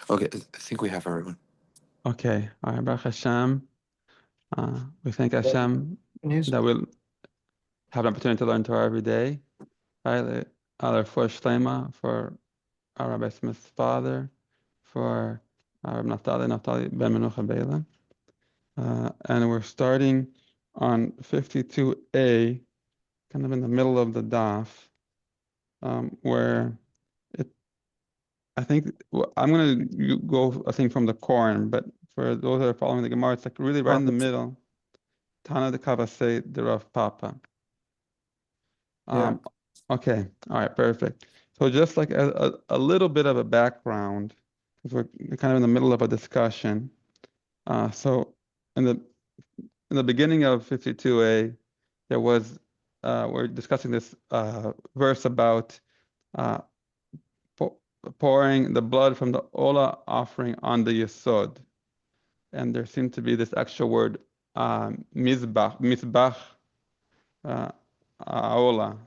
Okay, I think we have everyone. Okay, all right, Baruch Hashem. We thank Hashem News? that we'll have an opportunity to learn Torah every day. Right? Our first Shlema for our Rabbi Smith's father, for our Naftali Ben Menucha Bela. And we're starting on 52a, kind of in the middle of the daf, where I think I'm going to go, I think, from the Koran, but for those that are following the Gemara, it's like really right in the middle. Tana de Kavase de Rav Papa. Yeah. Okay, all right, perfect. So just like a little bit of a background, because we're kind of in the middle of a discussion. So in the beginning of 52a, there was we're discussing this verse about uh, pouring the blood from the Ola offering on the Yesod. And there seemed to be this extra word, mizbach, Ola.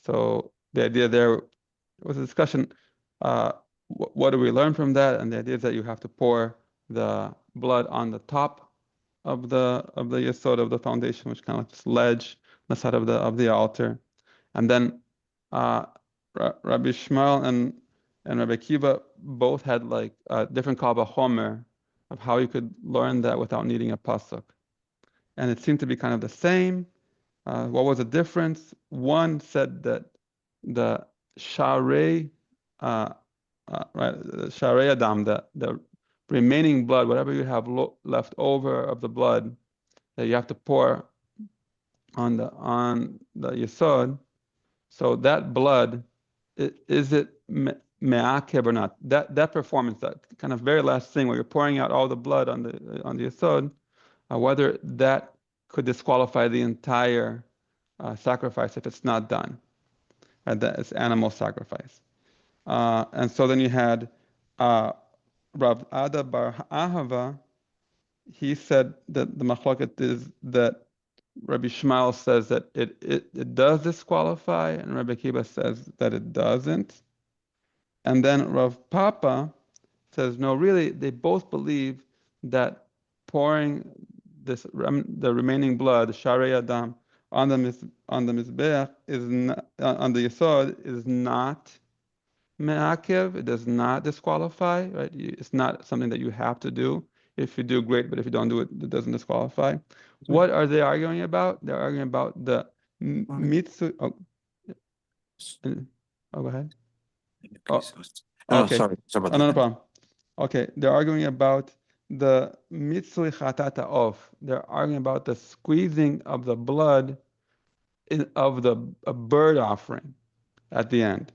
So the idea there was a discussion, what do we learn from that? And the idea is that you have to pour the blood on the top of the Yesod, of the foundation, which kind of like this ledge on the side of the altar. And then Rabbi Shmuel and Rabbi Kiva both had like different kal vachomer of how you could learn that without needing a pasuk. And it seemed to be kind of the same. What was the difference? One said that the sharei, right, the sharei adam, the remaining blood, whatever you have left over of the blood, that you have to pour on the yesod. So that blood, is it me'akev or not? That performance, that kind of very last thing where you're pouring out all the blood on the yesod, whether that could disqualify the entire sacrifice if it's not done. That is animal sacrifice. And so then you had Rav Ada Bar Ahava. He said that the machloket is that Rabbi Shmuel says that it does disqualify, and Rabbi Kiva says that it doesn't. And then Rav Papa says, no, really, they both believe that pouring the remaining blood, Sharei Adam, on the Mizbeach is not, on the Yesod is not me'akev. It does not disqualify, right? It's not something that you have to do. If you do, great, but if you don't do it, it doesn't disqualify. What are they arguing about? They're arguing about the mitzu. Oh, go ahead. Oh, okay. Sorry about No that. problem. Okay, they're arguing about the mitzui chatata of. They're arguing about the squeezing of the blood of the a bird offering at the end.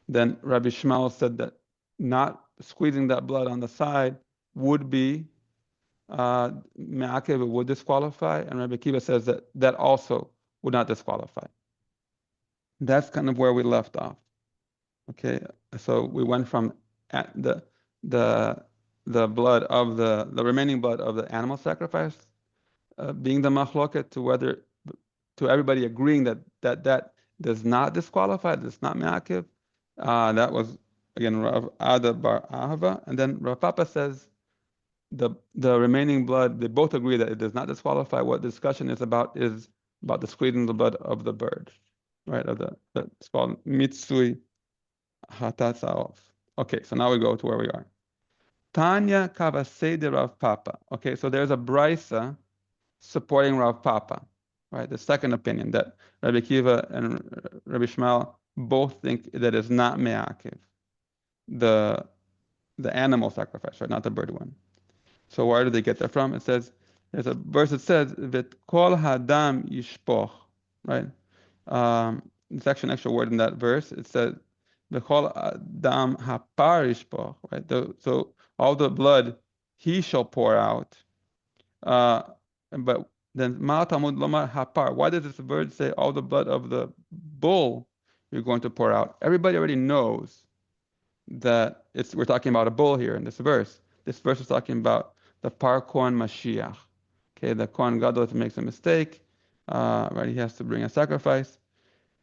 Then Rabbi Shmuel said that not squeezing that blood on the side would be me'akev, it would disqualify, and Rabbi Kiva says that that also would not disqualify. That's kind of where we left off. Okay, so we went from the blood of the remaining blood of the animal sacrifice being the machloket to everybody agreeing that does not disqualify, does not me'akev. That was again Rav Ada Bar Ahava, and then Rav Papa says the remaining blood. They both agree that it does not disqualify. What the discussion is about the squeezing the blood of the bird, right? It's called mitzui hatatzaov. Okay, so now we go to where we are. Tanya Kavasei de Rav Papa. Okay, so there's a brisa supporting Rav Papa, right? The second opinion that Rabbi Kiva and Rabbi Shmuel both think that is not me'akev, the animal sacrifice, right? Not the bird one. So where do they get that from? It says there's a verse that says that kol hadam yishpoch, right? There's actually an extra word in that verse. It says the kol hadam hapar yishpoch, right? So all the blood he shall pour out. But then Ma Talmud Lomar Hapar. Why does this verse say all the blood of the bull you're going to pour out? Everybody already knows that we're talking about a bull here in this verse. This verse is talking about the Par Kohen Mashiach. Okay, the Kohen Gadol makes a mistake, right? He has to bring a sacrifice.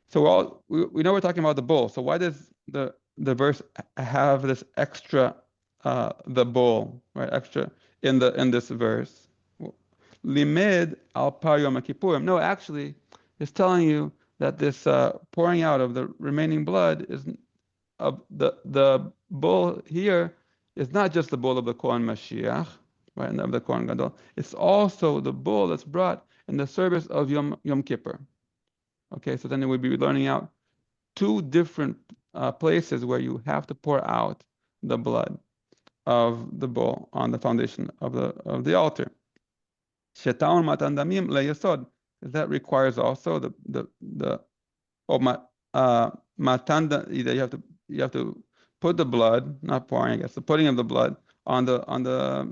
So we know we're talking about the bull. So why does the verse have this extra the bull, right? Extra in this verse. Limid al par Yom Kippurim. No, actually, it's telling you that this pouring out of the remaining blood is of the bull here is not just the bull of the Kohen Mashiach, right, and of the Kohen Gadol. It's also the bull that's brought in the service of Yom Kippur. Okay, so then we'd be learning out two different places where you have to pour out the blood of the bull on the foundation of the altar. Shetaun matan damim leyesod. That requires also the matanda. You have to put the blood, not pouring, I guess, the putting of the blood on the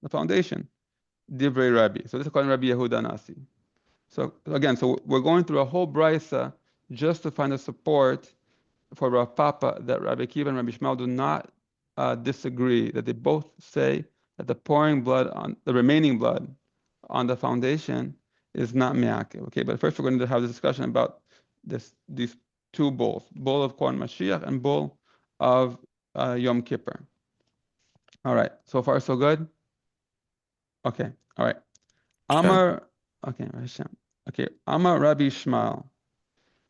foundation. Divrei Rabbi. So this is according to Rabbi Yehuda Nasi. So again, so we're going through a whole brisa just to find a support for Rav Papa that Rabbi Akiva and Rabbi Shmuel do not disagree, that they both say that the pouring blood on the remaining blood on the foundation is not me'akev. Okay, but first we're going to have this discussion about these two bulls, bull of Kohen Mashiach and bull of Yom Kippur. All right, so far so good? Okay, all right. Amar, okay, Hashem. Okay, Amar Rabbi Shmuel.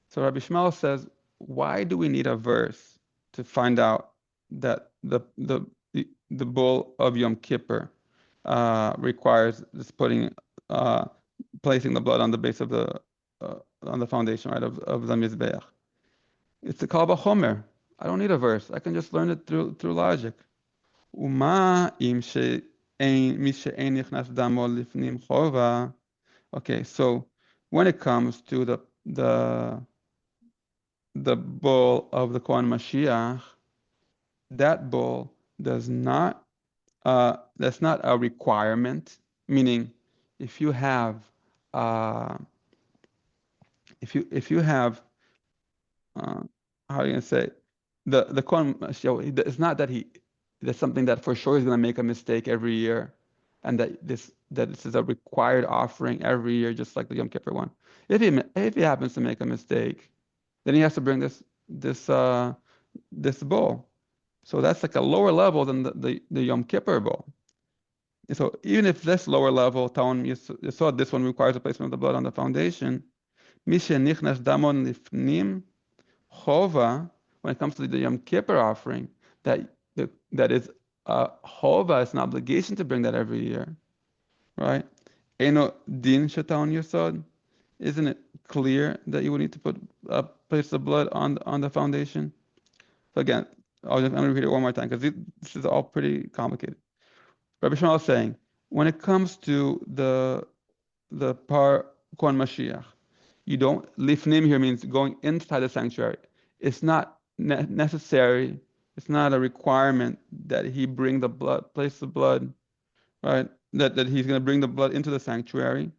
So Rabbi Shmuel says, why do we need a verse to find out that the bull of Yom Kippur requires this placing the blood on the base of on the foundation, right, of the Mizbeach? It's the Kal Vachomer. I don't need a verse. I can just learn it through logic. Uma im mi she'ein nichnas damo lifnim chova. Okay, so when it comes to the bull of the Kohen Mashiach, that bull does not that's not a requirement. Meaning, if you have if you have how are you gonna say the Kohen Mashiach, it's not that there's something that for sure he's gonna make a mistake every year, and that this is a required offering every year, just like the Yom Kippur one. If he happens to make a mistake, then he has to bring this bowl. So that's like a lower level than the Yom Kippur bowl. And so even if this lower level, Taon Yesod, this one requires a placement of the blood on the foundation, Mishe Nichnas Damon Lifnim Chova, when it comes to the Yom Kippur offering, that is Chova, it's an obligation to bring that every year, right? Eno Din Shataon Yesod. Isn't it clear that you would need to place the blood on the foundation? So again, I'm going to repeat it one more time because this is all pretty complicated. Rabbi Shmuel is saying, when it comes to the par Kohen Mashiach, you don't, lifnim here means going inside the sanctuary. It's not necessary, it's not a requirement that he bring the blood, place the blood, right? That he's going to bring the blood into the sanctuary.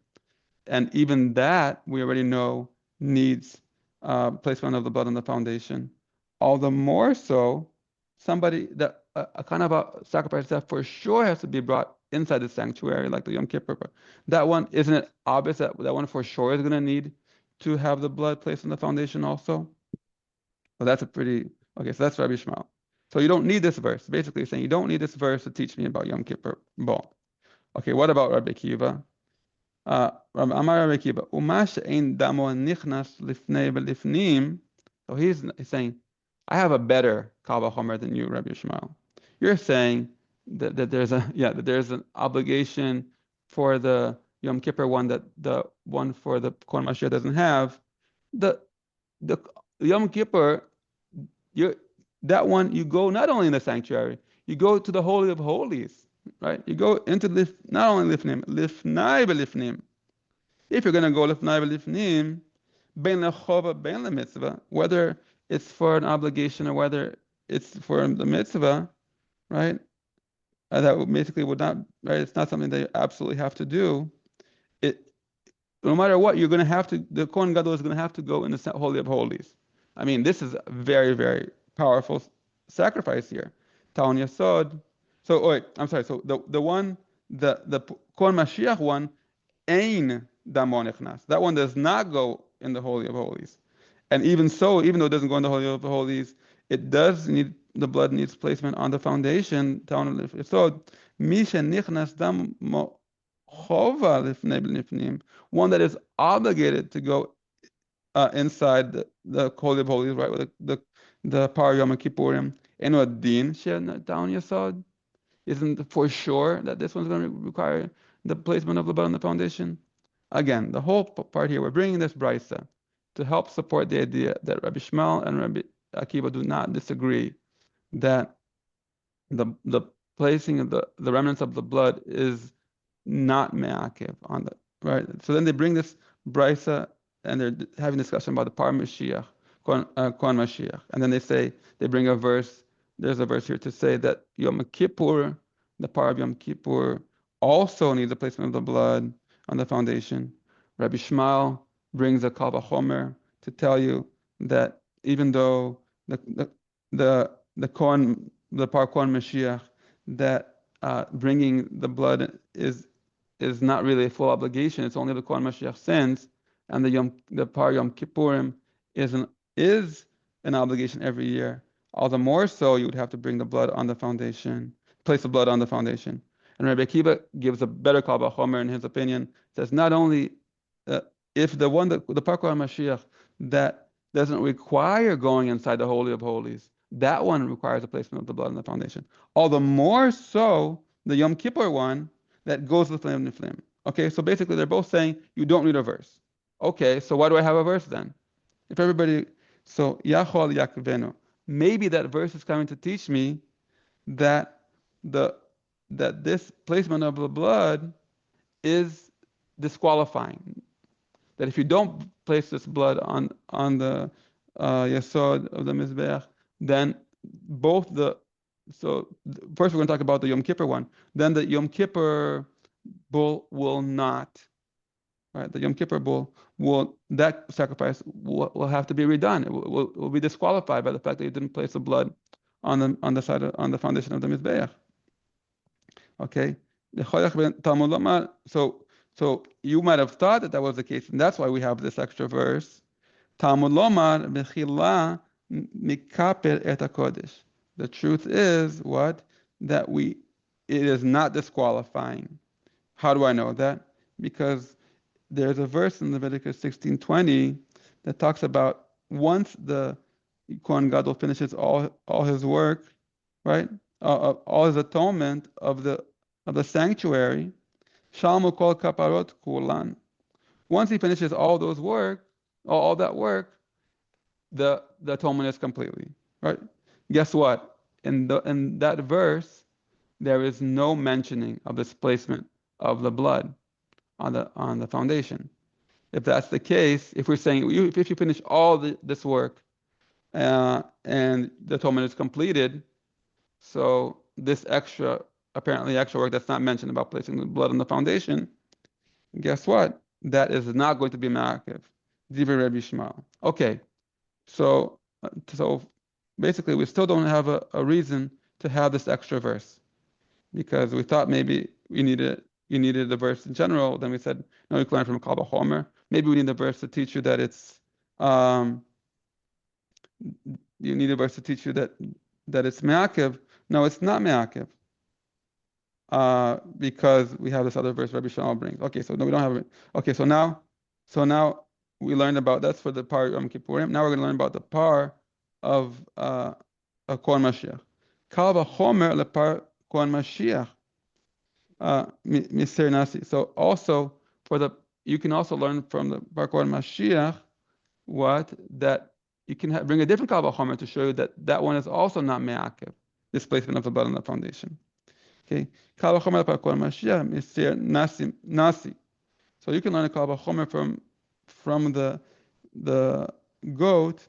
And even that, we already know, needs placement of the blood on the foundation. All the more so, somebody that a kind of a sacrifice that for sure has to be brought inside the sanctuary, like the Yom Kippur. That one, isn't it obvious that one for sure is going to need to have the blood placed on the foundation also? So that's okay, so that's Rabbi Shmuel. So you don't need this verse. Basically saying you don't need this verse to teach me about Yom Kippur. Okay, what about Rabbi Akiva? Amar Rabbi Akiva, Umash ein damo nichnas lifnei belifnim. So he's saying, I have a better Kal Vachomer than you, Rabbi Shmuel. You're saying that there's an obligation for the Yom Kippur one that the one for the Kohen Mashiach doesn't have. The Yom Kippur, that one you go not only in the sanctuary, you go to the Holy of Holies, right? You go into not only lifnim, lifnai belifnim. If you're going to go lifnai belifnim, ben lechova, ben lemitzvah, whether it's for an obligation or whether it's for the mitzvah, right? That basically would not, right? It's not something that you absolutely have to do. No matter what, you're going to have to, the Kohen Gadol is going to have to go in the Holy of Holies. I mean, this is a very, very powerful sacrifice here. Taon Yesod. So, wait, I'm sorry. So the Kohen Mashiach one, Ein Damon Echnas. That one does not go in the Holy of Holies. And even so, even though it doesn't go in the Holy of Holies, it does need the blood needs placement on the foundation, so one that is obligated to go inside the Holy of Holies, right, with the Par Yom Kippurim, and a din down Yesod, isn't for sure that this one's going to require the placement of the blood on the foundation. Again, the whole part here, we're bringing this brisa to help support the idea that Rabbi Shmuel and Rabbi Akiva do not disagree that the placing of the remnants of the blood is not me'akev on the right. So then they bring this brisa and they're having discussion about the par Mashiach, Kohen Mashiach, and then they bring a verse. There's a verse here to say that Yom Kippur, the par of Yom Kippur, also needs the placement of the blood on the foundation. Rabbi Shmuel brings a kal vachomer to tell you that even though the Kohen, the par Kohen Mashiach, that bringing the blood is not really a full obligation. It's only the Kohen Mashiach sins, and the par Yom Kippurim is an obligation every year. All the more so, you would have to bring the blood on the foundation, place the blood on the foundation. And Rabbi Akiva gives a better kal vachomer in his opinion. Says not only if the par Kohen Mashiach that doesn't require going inside the Holy of Holies, that one requires the placement of the blood on the foundation. All the more so, the Yom Kippur one that goes with Flame Niflim. Okay, so basically they're both saying you don't need a verse. Okay, so why do I have a verse then? If everybody, so Yachol Yakvenu, maybe that verse is coming to teach me that this placement of the blood is disqualifying. That if you don't place this blood on the Yesod of the Mizbeach, then first we're going to talk about the Yom Kippur one. Then the Yom Kippur bull will not, right? The Yom Kippur bull that sacrifice will have to be redone. It will be disqualified by the fact that you didn't place the blood on the foundation of the Mizbeach. Okay. So you might have thought that was the case, and that's why we have this extra verse. Talmud lomar mechila mikaper et hakodesh. The truth is what? That it is not disqualifying. How do I know that? Because there's a verse in Leviticus 16:20 that talks about once the Kohen Gadol finishes all his work, right? All his atonement of the sanctuary, Shalmu kol kaparot kulan. Once he finishes all that work, the atonement is completely, right? Guess what? In that verse, there is no mentioning of this placement of the blood on the foundation. If that's the case, if we're saying if you finish all this work and the atonement is completed, so this apparently extra work that's not mentioned about placing the blood on the foundation, guess what? That is not going to be ma'akev. Divrei Rabbi Shmuel. Okay, so basically we still don't have a reason to have this extra verse because we thought maybe you needed the verse in general. Then we said no, you can learn from Kal Vachomer. Maybe we need the verse to teach you that it's you need a verse to teach you that it's me'akev. No, it's not me'akev. Because we have this other verse Rabbi Shmuel brings. Okay, so no, we don't have it. Okay, so now we learned about that's for the par Yom Kippurim. Now we're going to learn about the par of Kohen Mashiach. Kal vachomer lepar Kohen Mashiach miser nasi. So also you can also learn from the par Kohen Mashiach that you can bring a different kal vachomer to show you that one is also not me'akev, displacement of the blood on the foundation. Okay, kal vachomer lepar Kohen Mashiach miser nasi. So you can learn a kal vachomer from the goat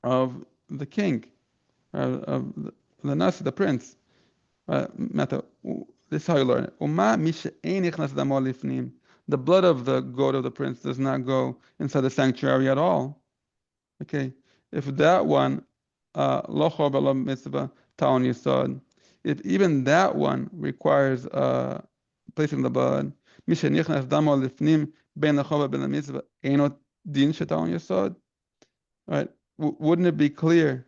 of the king, of the nasi, the prince. This is how you learn it. The blood of the goat of the prince does not go inside the sanctuary at all. Okay, if that one, if even that one requires placing the blood, right? Wouldn't it be clear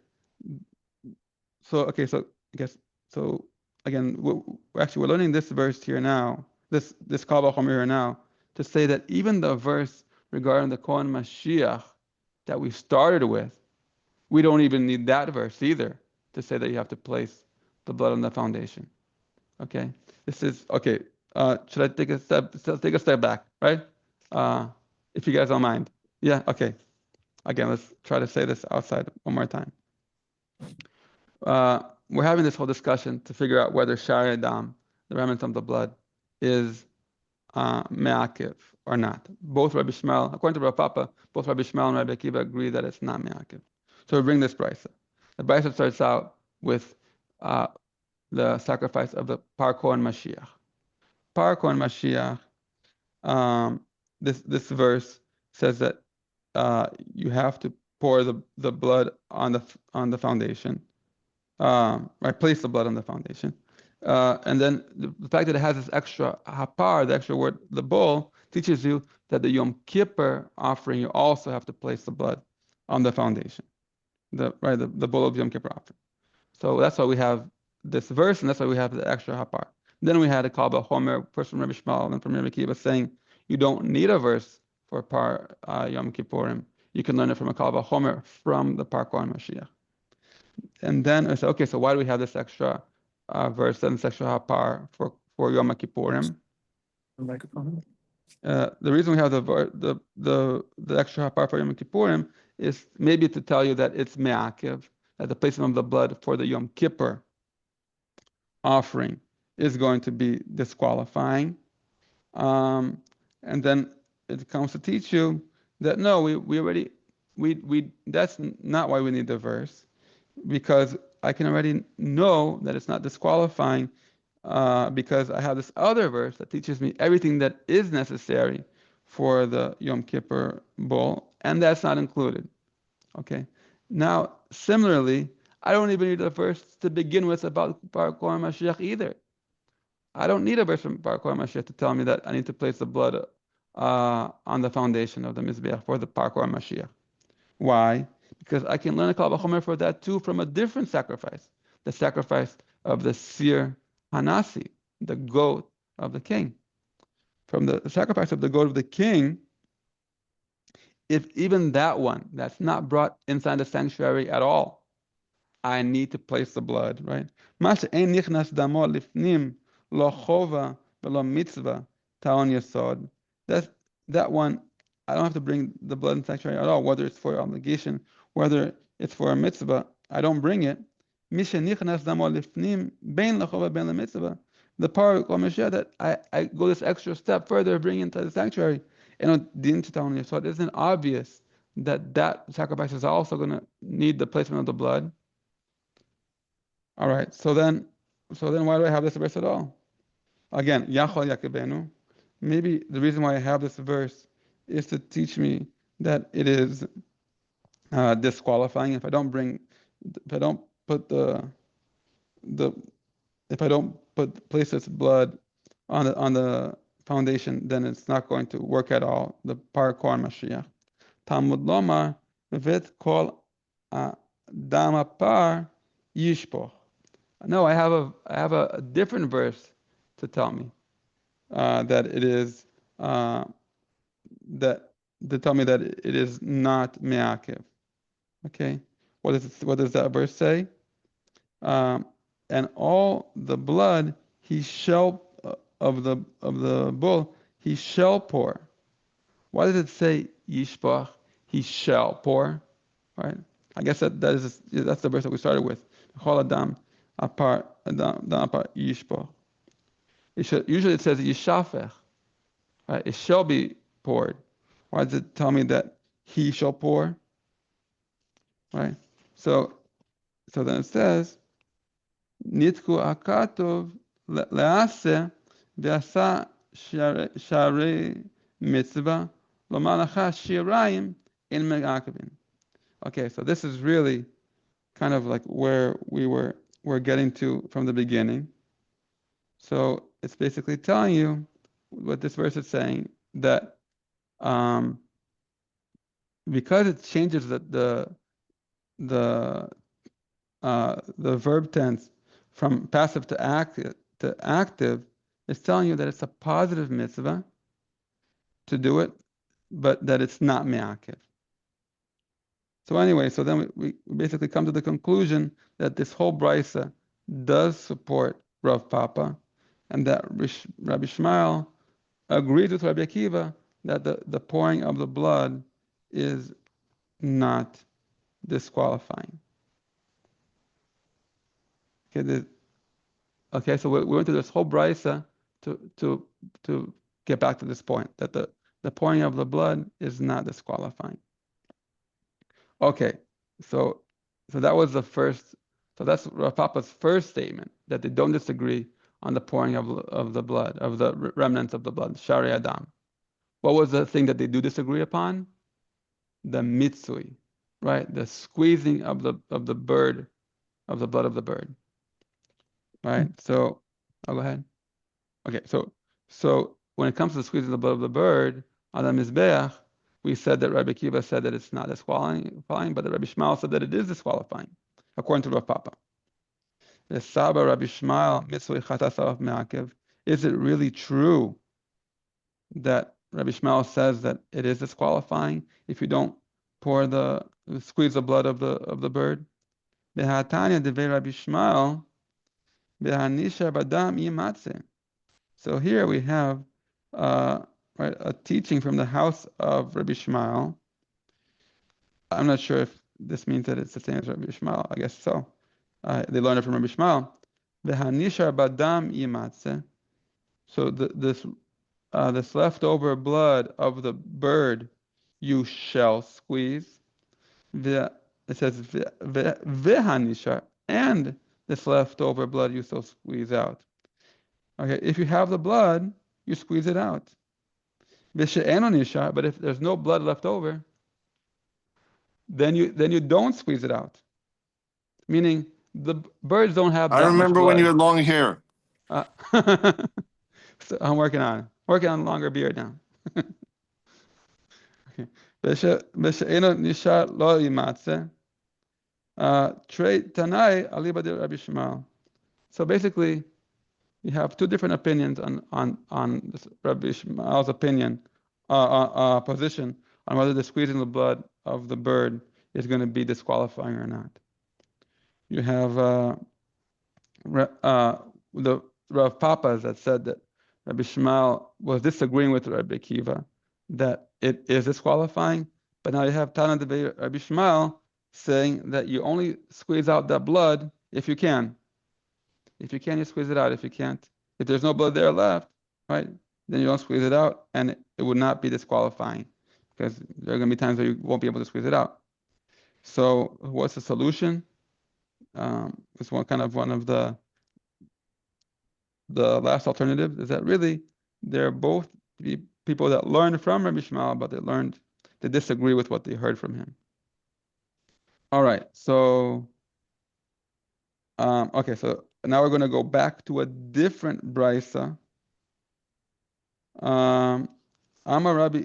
okay, so I guess so again, we're learning this verse here now, this Kal Vachomer here now, to say that even the verse regarding the Kohen Mashiach that we started with, we don't even need that verse either to say that you have to place the blood on the foundation. Okay, this is okay. Should I take a step back, right? Uh, if you guys don't mind. Yeah. Okay. Again, let's try to say this outside one more time. We're having this whole discussion to figure out whether Shari Adam, the remnants of the blood, is me'akiv or not. Both Rabbi Shmuel, according to Rav Papa, both Rabbi Shmuel and Rabbi Akiva agree that it's not me'akiv. So we bring this brisa. The brisa starts out with the sacrifice of the Par Kohen Mashiach. Par Kohen Mashiach. This verse says that you have to pour the blood on the foundation. Right, place the blood on the foundation. And then the fact that it has this extra hapar, the extra word, the bull, teaches you that the Yom Kippur offering, you also have to place the blood on the foundation. The bull of Yom Kippur offering. So that's why we have this verse, and that's why we have the extra hapar. Then we had a Kal Vachomer, first from Rabbi Shmuel and from Rabbi Akiva, saying you don't need a verse for Par Yom Kippurim. You can learn it from a Kal Vachomer from the Par Kohen Mashiach. And then I said, okay, so why do we have this extra verse and this extra hapar for Yom Kippurim? Microphone. The reason we have the extra hapar for Yom Kippurim is maybe to tell you that it's me'akiv, that the placement of the blood for the Yom Kippur offering is going to be disqualifying. And then it comes to teach you that no, we that's not why we need the verse, because I can already know that it's not disqualifying because I have this other verse that teaches me everything that is necessary for the Yom Kippur bull, and that's not included. Okay. Now, similarly, I don't even need a verse to begin with about Bar Kohen Mashiach either. I don't need a verse from Bar Kohen Mashiach to tell me that I need to place the blood on the foundation of the Mizbeach for the Bar Kohen Mashiach. Why? Because I can learn a Kal Vachomer for that too from a different sacrifice, the sacrifice of the Sir Hanasi, the goat of the king. From the sacrifice of the goat of the king, if even that one that's not brought inside the sanctuary at all, I need to place the blood, right? That's that one. I don't have to bring the blood in the sanctuary at all, whether it's for obligation, whether it's for a mitzvah. I don't bring it. The part that I go this extra step further, bring into the sanctuary, and so it isn't obvious that sacrifice is also going to need the placement of the blood. All right, so then why do I have this verse at all? Again, Yachol Yakibenu. Maybe the reason why I have this verse is to teach me that it is disqualifying if I don't put place this blood on the foundation, then it's not going to work at all. The Par Kohen Mashiach. Talmud Lomar V'vet Kol Dama Par Yishpoch. No, I have a different verse to tell me that it is that to tell me that it is not me'akiv. Okay, what does that verse say? And all the blood he shall of the bull he shall pour. Why did it say yishpach? He shall pour, right? I guess that's the verse that we started with. Chol adam apart yishpach. Usually it says yishafech, right? It shall be poured. Why does it tell me that he shall pour? Right? So then it says nitku akatov lease ve'asa sharei mitzvah lomalacha shirayim in megakavin. Okay, so this is really kind of like where we're getting to from the beginning. So it's basically telling you what this verse is saying, that because it changes the the verb tense from passive to active is telling you that it's a positive mitzvah to do it, but that it's not me'akev. So anyway, so then we basically come to the conclusion that this whole brisa does support Rav Papa, and that Rabbi Shmuel agrees with Rabbi Akiva that the pouring of the blood is not disqualifying. Okay, so we went through this whole brisa to get back to this point that the pouring of the blood is not disqualifying. Okay, so that was the first. So that's Rav Papa's first statement, that they don't disagree on the pouring of the blood, of the remnants of the blood, Shari Adam. What was the thing that they do disagree upon? The mitzui, right? The squeezing of the bird, of the blood of the bird, right? So, I'll go ahead. Okay, so when it comes to squeezing the blood of the bird on the mizbeach, we said that Rabbi Akiva said that it's not disqualifying, but the Rabbi Shmuel said that it is disqualifying, according to Rav Papa. The Saba Rabbi Shmuel mitzvah chatas alav me'akev. Is it really true that Rabbi Shmuel says that it is disqualifying if you don't squeeze the blood of the bird? Behatanya devei Rabbi Shmuel behanisha badam yimatze. So here we have right, a teaching from the house of Rabbi Shmuel. I'm not sure if this means that it's the same as Rabbi Shmuel. I guess so. They learned it from Rabbi Shmuel. V'hanishar badam yimatze. So this leftover blood of the bird you shall squeeze. It says v'hanishar, and this leftover blood you shall squeeze out. Okay, if you have the blood, you squeeze it out. But if there's no blood left over, then you don't squeeze it out. Meaning the birds don't have I that much remember blood. when you had long hair. So I'm working on longer beard now. Okay. So basically, you have two different opinions on this Rabbi Shmuel's opinion, position on whether the squeezing the blood of the bird is going to be disqualifying or not. You have the Rav Papas that said that Rabbi Shmuel was disagreeing with Rabbi Akiva that it is disqualifying, but now you have Tana de Rabbi Shmuel saying that you only squeeze out that blood if you can. If you can, you squeeze it out. If you can't, if there's no blood there left, right, then you don't squeeze it out, and it would not be disqualifying, because there are going to be times where you won't be able to squeeze it out. So what's the solution? It's one of the last alternative is that really they're both people that learned from Rabbi Shmuel, but they disagree with what they heard from him. All right, so okay, so now we're going to go back to a different brisa. Amar Rab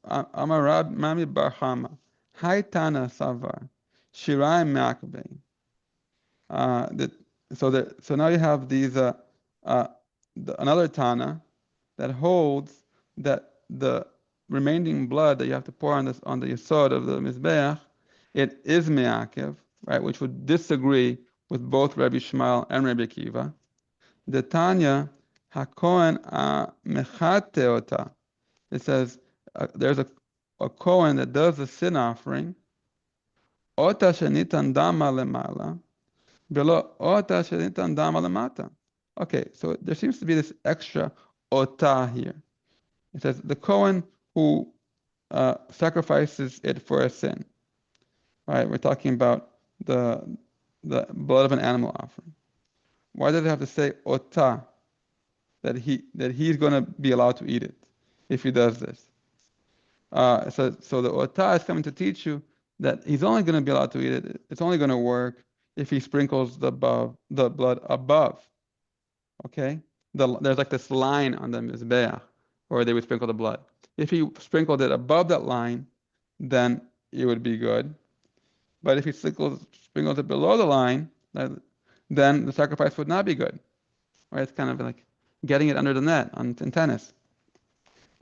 Mami Bar Hama, Hai Tana Savar, Shirai Makbei. So now you have these another Tana that holds that the remaining blood that you have to pour on the yesod of the mizbeach, it is me'akev, right, which would disagree with both Rabbi Shmuel and Rabbi Akiva. The Tanya hakohen mechate ota. It says there's a kohen that does the sin offering. Ota shenitan dama lemala, velo ota shenitan dama lemata. Okay, so there seems to be this extra ota here. It says the kohen who sacrifices it for a sin. Right, we're talking about the blood of an animal offering. Why does it have to say ota, that he's going to be allowed to eat it if he does this? So the ota is coming to teach you that he's only going to be allowed to eat it. It's only going to work if he sprinkles the blood above. Okay, there's like this line on the mizbeach where they would sprinkle the blood. If he sprinkled it above that line, then it would be good. But if he sprinkles it below the line, then the sacrifice would not be good. Right? It's kind of like getting it under the net in tennis.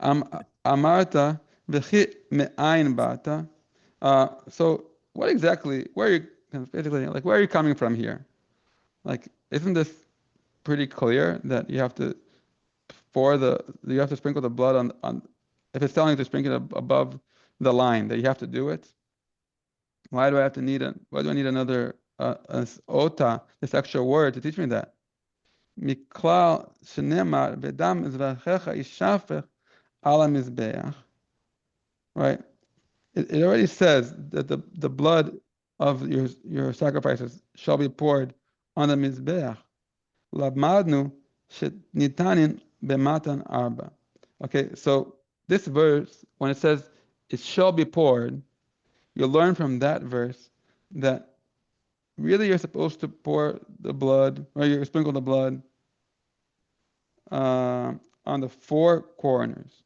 Amarta v'chi me'ayin bata. So what exactly? Where are you basically like? Where are you coming from here? Like, isn't this pretty clear that you have to sprinkle the blood on if it's telling you to sprinkle it above the line that you have to do it? Why do I need another ota, this extra word to teach me that? Miklal shenemar v'dam mizrachecha yishafech ala mizbeach. Right? It already says that the blood of your sacrifices shall be poured on the mizbeach. Labmadnu shenitanin b'matan arba. Okay, so this verse, when it says it shall be poured, you learn from that verse that really you're supposed to pour the blood, or you sprinkle the blood on the four corners.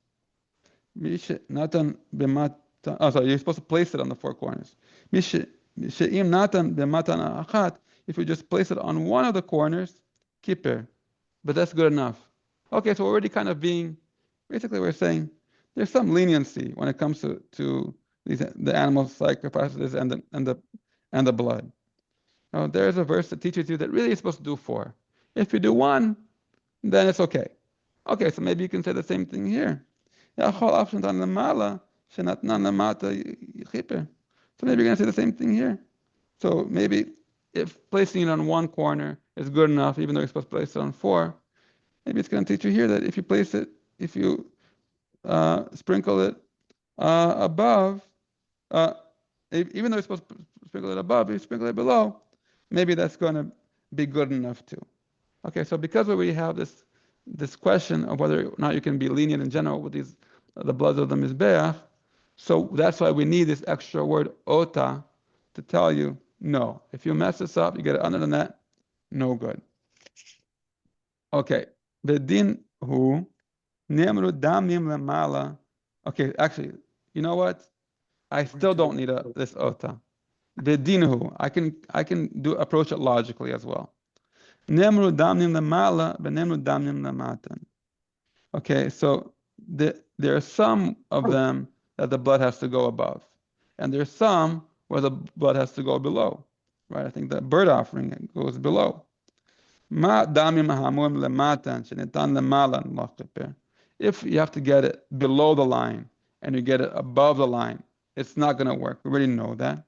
Natan b'matan. Oh, sorry, you're supposed to place it on the four corners. She'im natan b'matan achat. If you just place it on one of the corners, kippur. But that's good enough. Okay, so we're already kind of basically we're saying there's some leniency when it comes to the animal sacrifices and the blood. Now, there's a verse that teaches you that really you're supposed to do four. If you do one, then it's okay. Okay, so maybe you can say the same thing here. So maybe you're going to say the same thing here. So maybe if placing it on one corner is good enough, even though you're supposed to place it on four, maybe it's going to teach you here that if you sprinkle it above, even though you're supposed to sprinkle it above, if you sprinkle it below, maybe that's going to be good enough too. Okay, so because we have this question of whether or not you can be lenient in general with the bloods of the mizbeach, so that's why we need this extra word ota to tell you no. If you mess this up, you get it under the net, no good. Okay, bedin hu nemru damim lemala. Okay, actually, you know what? I still don't need this ota. Bedinhu, I can approach it logically as well. Nemru damnim lemala, benemru damnim lematan. Okay, so there are some of them that the blood has to go above, and there's some where the blood has to go below. Right? I think the bird offering goes below. Ma damim hamurim lematan shenetan lemalan lachiper. If you have to get it below the line and you get it above the line, it's not going to work. We already know that.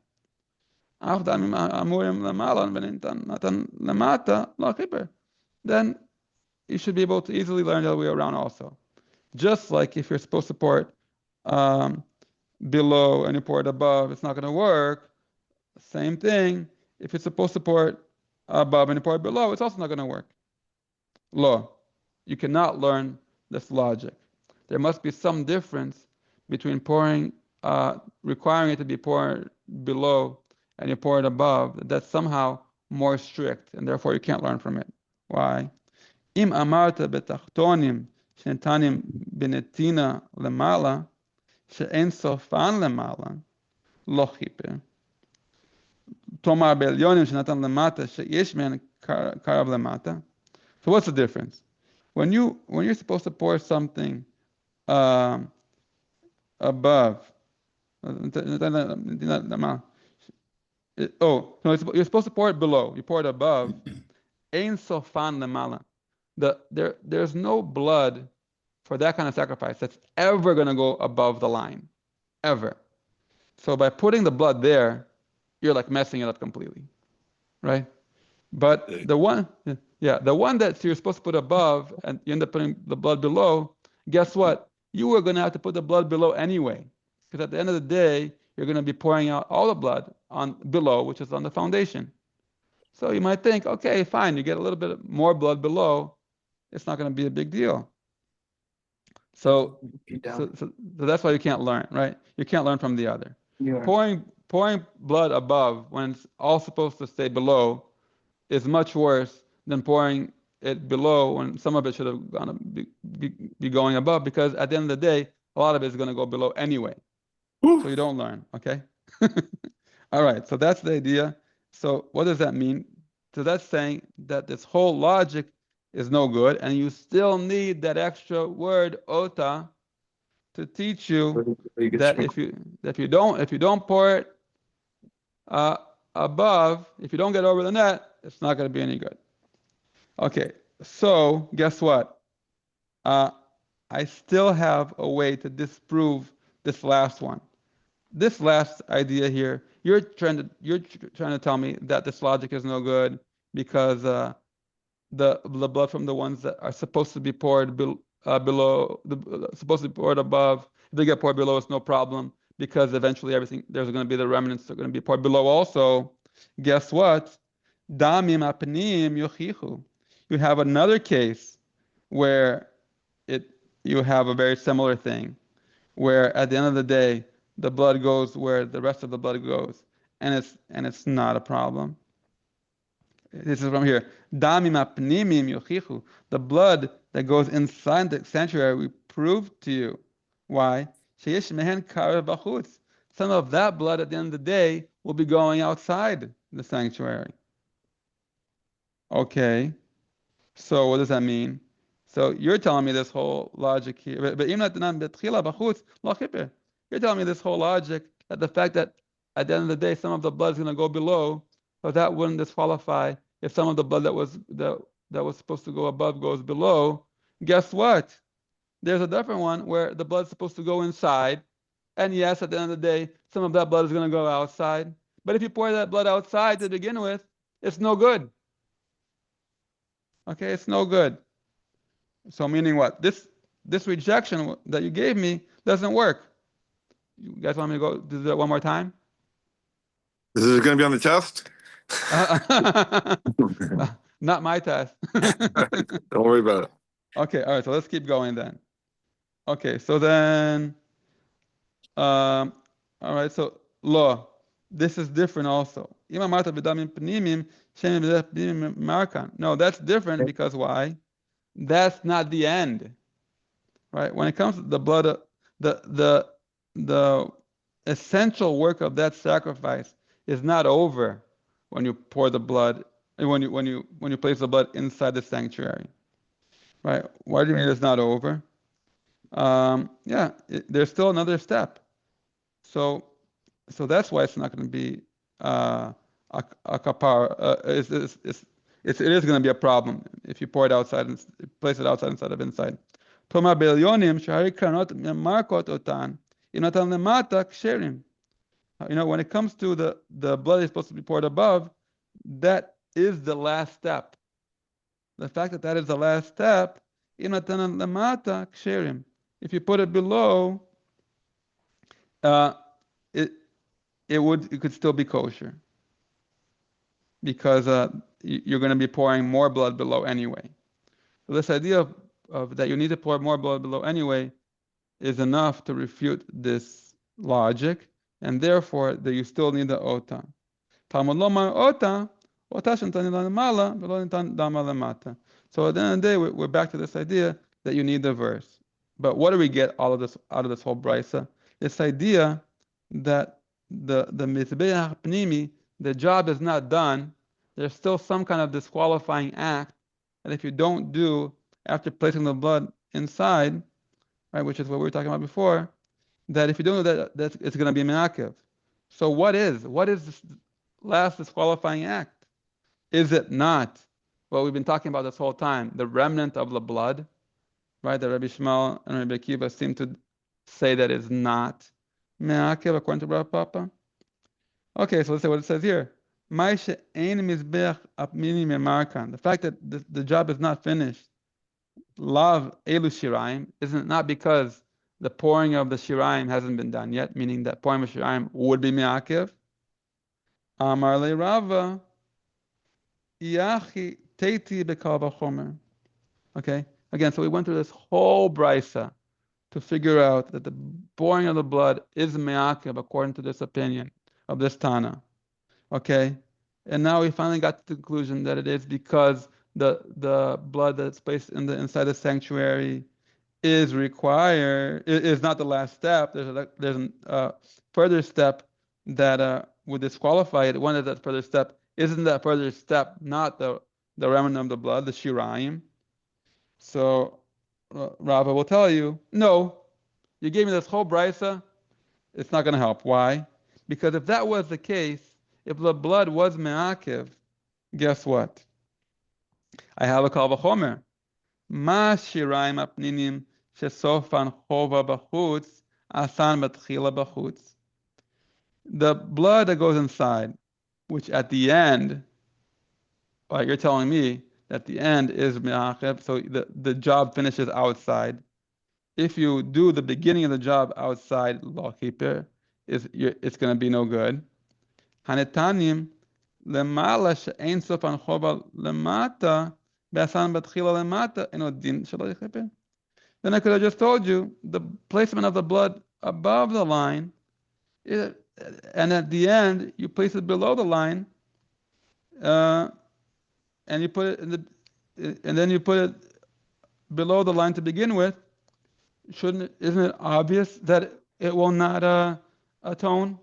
Then you should be able to easily learn the other way around also. Just like if you're supposed to pour it below and you pour it above, it's not going to work. Same thing. If you're supposed to pour it above and you pour it below, it's also not going to work. Law. You cannot learn this logic. There must be some difference between requiring it to be poured below and you pour it above. That's somehow more strict, and therefore you can't learn from it. Why? Im amarta betachtonim shenetanim benetina lemala she'en sofan lemala lo chiper. Tomar be'elyonim shenatan lemata she'yesh men karav lemata. So what's the difference? When you're supposed to pour something above, no, you're supposed to pour it below. You pour it above. Ein sofan lemala. There's no blood for that kind of sacrifice that's ever going to go above the line, ever. So by putting the blood there, you're like messing it up completely, right? But the one that you're supposed to put above and you end up putting the blood below, guess what? You were going to have to put the blood below anyway, because at the end of the day, you're going to be pouring out all the blood on below, which is on the foundation. So you might think, okay, fine, you get a little bit more blood below, it's not going to be a big deal. So that's why you can't learn, right? You can't learn from the other. Pouring blood above when it's all supposed to stay below is much worse than pouring it below when some of it should have gone be going above, because at the end of the day, a lot of it is going to go below anyway. So you don't learn, okay? All right, so that's the idea. So what does that mean? So that's saying that this whole logic is no good, and you still need that extra word ota to teach you You get that strength. if you don't pour it uh, above, if you don't get over the net, it's not going to be any good. Okay, so guess what? Uh, I still have a way to disprove this last one. This last idea here, you're trying to tell me that this logic is no good because the blood from the ones that are supposed to be poured below supposed to be poured above, if they get poured below, it's no problem because eventually everything there's going to be the remnants that are going to be poured below also. Guess what? Damim apnim yochichu. You have another case where it you have a very similar thing where at the end of the day the blood goes where the rest of the blood goes, and it's not a problem. This is from here. Damim apnimim yochichu. The blood that goes inside the sanctuary, we prove to you. Why? Sheyesh mehen kara b'chutz. Some of that blood at the end of the day will be going outside the sanctuary. Okay. So what does that mean? So you're telling me this whole logic here, but even at the betchila b'chutz lo chipper. You're telling me this whole logic that the fact that at the end of the day some of the blood is going to go below, but that wouldn't disqualify if some of the blood that was supposed to go above goes below. Guess what? There's a different one where the blood's supposed to go inside, and yes, at the end of the day, some of that blood is going to go outside. But if you pour that blood outside to begin with, it's no good. Okay, it's no good. So meaning what? This rejection that you gave me doesn't work. You guys want me to go do that one more time? This is going to be on the test. Not my test. Don't worry about it. Okay, all right, so let's keep going then. Okay, so then all right, so law. This is different also. No, that's different because why? That's not the end. Right? When it comes to the blood, the the essential work of that sacrifice is not over when you pour the blood, when you place the blood inside the sanctuary. Right? Why do you mean it's not over? Yeah, there's still another step. So so that's why it's not going to be a kapara. It is going to be a problem if you pour it outside and place it outside instead of inside. Toma belyonim shahari kranot markot otan inotan lemata ksherim. When it comes to the blood is supposed to be poured above, that is the last step. The fact that that is the last step, inotan lemata ksherim. If you put it below, uh, it it could still be kosher because you're going to be pouring more blood below anyway. So this idea of that you need to pour more blood below anyway is enough to refute this logic, and therefore that you still need the ota. Talmud lomar ota, ota shentani lamala, v'lo nitan dama lemata. So at the end of the day, we're back to this idea that you need the verse. But what do we get all of this out of this whole brisa? This idea that the mizbeach pnimi, the job is not done. There's still some kind of disqualifying act that if you don't do after placing the blood inside, right, which is what we were talking about before, that if you don't do that, it's going to be me'akev. So what is this last disqualifying act? Is it not what we've been talking about this whole time, the remnant of the blood, right? That Rabbi Shmuel and Rabbi Akiva seem to say that is not me'akev according to Rav Papa. Okay, so let's say what it says here. The fact that the job is not finished, lav elu shiraim, isn't not because the pouring of the shiraim hasn't been done yet, meaning that pouring of shiraim would be me'akev. Amar le Rava, yachi teiti bekal v'chomer. Okay, again, so we went through this whole brisa to figure out that the pouring of the blood is me'akev according to this opinion of this Tana. Okay, and now we finally got to the conclusion that it is because the blood that's placed inside the sanctuary is required is not the last step. There's a further step that would disqualify it, one of that further step, isn't that further step not the remnant of the blood, the shirayim? So Rava will tell you, no, you gave me this whole brisa, it's not going to help. Why? Because if that was the case, if the blood was me'akev, guess what? I have a kal v'chomer. Ma shirayim apninim shesofan chova b'chutz asan betchila b'chutz. The blood that goes inside, which at the end, like you're telling me, that the end is me'akev, so the job finishes outside. If you do the beginning of the job outside lo kippur, it's going to be no good. Hanetanim lemala she'ein sofan chova lemata be'asan betchila lemata eno din shelo yichipur. Then I could have just told you the placement of the blood above the line, and at the end you place it below the line, and you put it and then you put it below the line to begin with. Isn't it obvious that it will not atone?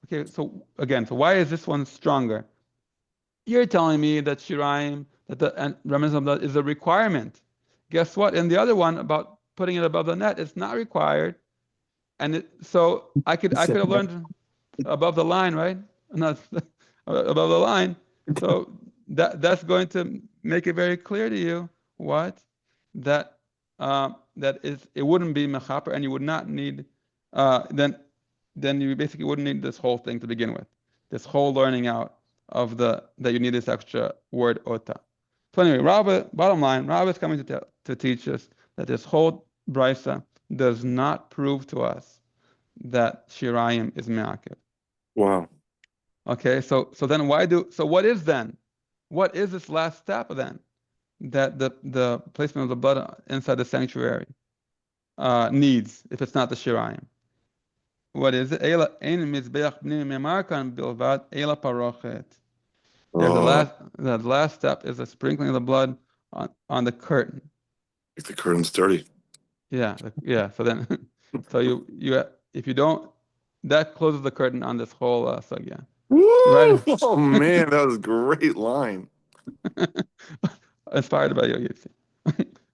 Okay, so why is this one stronger? You're telling me that shirayim, that the remnants of blood is a requirement. Guess what? In the other one about putting it above the net, it's not required, and so I could have learned above the line, right? Not above the line. So that's going to make it very clear to you that it wouldn't be mechaper, and you would not need then you basically wouldn't need this whole thing to begin with, this whole learning out of that you need this extra word ota. So anyway, bottom line, Rava is coming to teach us that this whole brisa does not prove to us that shirayim is me'akev. Wow. Okay, so then what is this last step then that the placement of the blood inside the sanctuary needs if it's not the shirayim? What is it? The last step is the sprinkling of the blood on the curtain. If the curtain's dirty. Yeah. So then, if you don't, that closes the curtain on this whole sugya. Woo! Right? Oh man, that was a great line. Inspired by Yogi.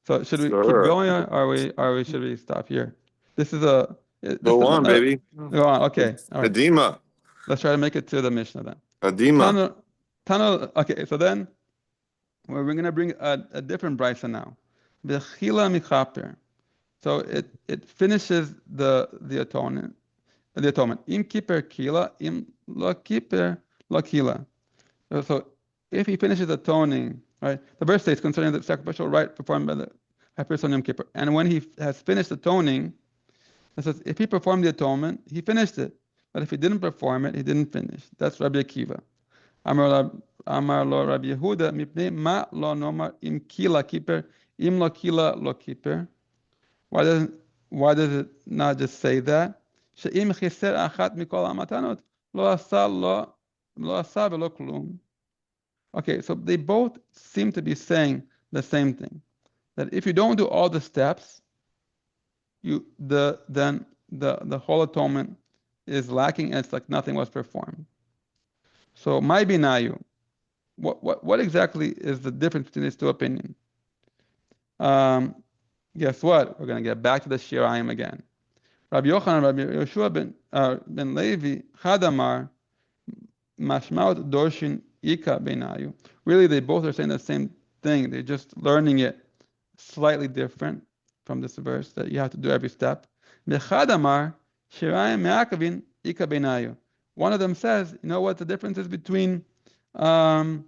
So should we keep going, or should we stop here? This is a Go on, baby. Go on. Okay. All right. Adima. Let's try to make it to the Mishnah then. Adima. Okay, so then we're going to bring a different brisa now. Bechila michaper. So it finishes the atonement. Im kiper kila, im lo kiper lo kila. So if he finishes atoning, right? The verse states concerning the sacrificial rite performed by the high priest on Yom Kippur. And when he has finished atoning, it says if he performed the atonement, he finished it. But if he didn't perform it, he didn't finish. That's Rabbi Akiva. Amar lo Rabbi Yehuda, mipnei ma lo nomar im kila kiper, im lo kila lo kiper. Why does it not just say that? She'im chiser achat mikol hamatanot lo asa velo klum. Okay, so they both seem to be saying the same thing. That if you don't do all the steps, then the whole atonement is lacking, and it's like nothing was performed. So my binayu, what exactly is the difference between these two opinions? Guess what? We're going to get back to the shirayim again. Rabbi Yochanan, Rabbi Yoshua ben Levi, Hadamar, Mashmaut Dorshin Ika Benayu. Really, they both are saying the same thing. They're just learning it slightly different from this verse that you have to do every step. Bechadamar Shirayim Me'akavin Ika Benayu. One of them says, you know what the difference is between Rabbi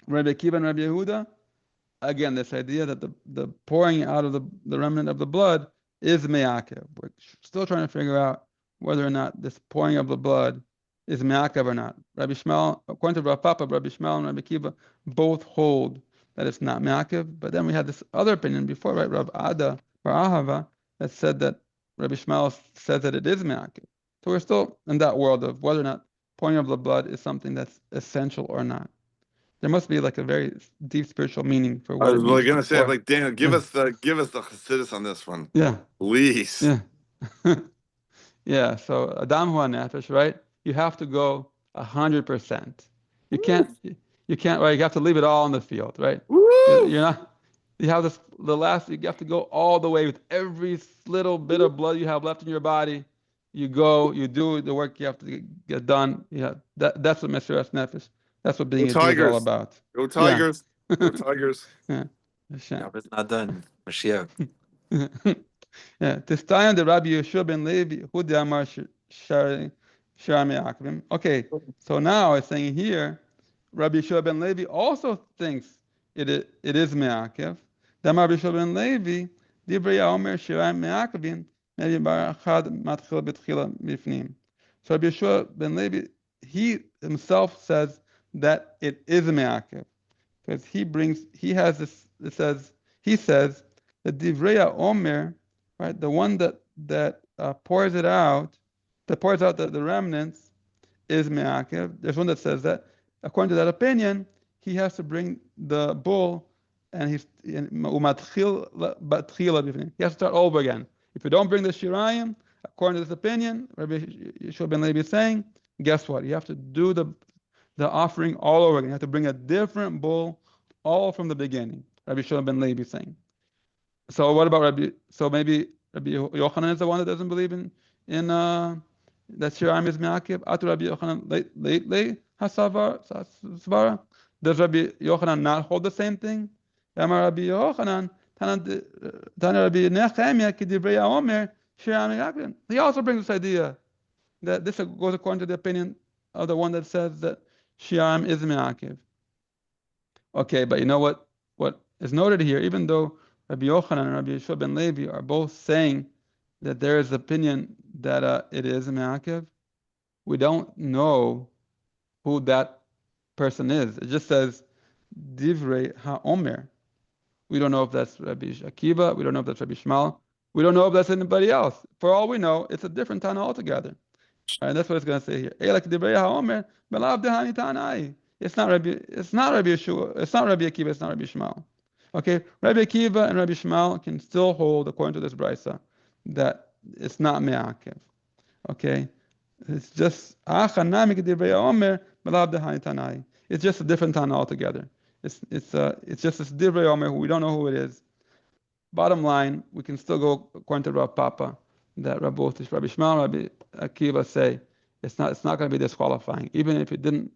Akiva and Rabbi Yehuda? Again, this idea that the pouring out of the remnant of the blood is me'akev. We're still trying to figure out whether or not this pouring of the blood is me'akev or not. Rabbi Shmuel, according to Rav Papa, Rabbi Shmuel and Rabbi Akiva both hold that it's not me'akev. But then we had this other opinion before, right? Rav Ada or Ahava that said that Rabbi Shmuel says that it is me'akev. So we're still in that world of whether or not pouring of the blood is something that's essential or not. There must be like a very deep spiritual meaning for what I was it means going to say, pour. like, Daniel, give us the chassidus on this one. Yeah. Please. Yeah. Yeah. So Adam hu nefesh, right? you have to go 100%. You can't, right? You have to leave it all in the field, right? You're not, you have this, you have to go all the way with every little bit of blood you have left in your body. You go, you do the work you have to get done. Yeah, that's what Mesiras Nefesh. That's what being Go a Jew is all Tigers. about. Go Tigers. Go Tigers. Yeah. Hashem. Job is not done. Mashiach. Yeah, this time the Rabbi Yeshua ben Levi, who the Amar Shari Akvim. Okay, so now it's saying here, Rabbi Yeshua ben Levi also thinks it is Me'akev. The Rabbi Yeshua ben Levi, Divrei Omer Shari Me'akvim, maybe Barachad Matchil Betchila Mifnim. So Rabbi Yeshua ben Levi, he himself says that it is Me'akev, because he says the Divrei Omer, right, the one that pours it out, that pours out the remnants, is me'akev. There's one that says that, according to that opinion, he has to bring the bull, and he has to start over again. If you don't bring the shirayim, according to this opinion, Rabbi Yeshua ben Levi is saying, guess what? You have to do the offering all over again. You have to bring a different bull, all from the beginning. Rabbi Yeshua ben Levi is saying. So what about Rabbi? So maybe Rabbi Yochanan is the one that doesn't believe in that Shiraim is me'akev. Atu Rabbi Yochanan lately hasavara. Does Rabbi Yochanan not hold the same thing? Amar Rabbi Yochanan Tana Rabbi Nechemia kidivrei haomer Shiraim me'akev. He also brings this idea that this goes according to the opinion of the one that says that Shiraim is me'akev. Okay, but you know what is noted here, even though Rabbi Yochanan and Rabbi Yeshua ben Levi are both saying that there is opinion that it is me'akev, we don't know who that person is. It just says Divrei HaOmer. We don't know if that's Rabbi Akiva. We don't know if that's Rabbi Shmuel. We don't know if that's anybody else. For all we know, it's a different Tana altogether. And that's what it's going to say here. Divrei HaOmer belav dehani Tanai. It's not Rabbi Yeshua. It's not Rabbi Akiva. It's not Rabbi Shmuel. Okay, Rabbi Akiva and Rabbi Shmuel can still hold, according to this brisa, that it's not me'akev. Okay, it's just it's just a different Tana altogether. It's just this Divrei Omer who we don't know who it is. Bottom line, we can still go according to Rav Papa that both Rabbi Shmuel and Rabbi Akiva say it's not going to be disqualifying. Even if you didn't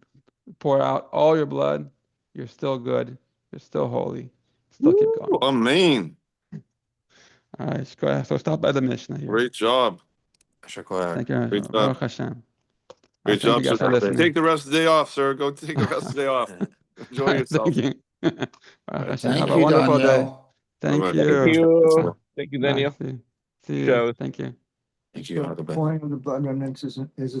pour out all your blood, you're still good. You're still holy. Still keep going. Amen. All right, so stop by the Mishnah here. Great job. Thank you. Great job. Baruch Hashem. Great Thank job, you guys for sir. listening. Take the rest of the day off, sir. Go take the rest of the day off. Enjoy yourself. Thank you. Baruch Hashem. Thank Have a you, wonderful day. Daniel. Thank Bye-bye. you. Thank you. Thank you, Daniel. See you. Shows. Thank you. Thank you. Have a good day. Pouring of the blood remnants is a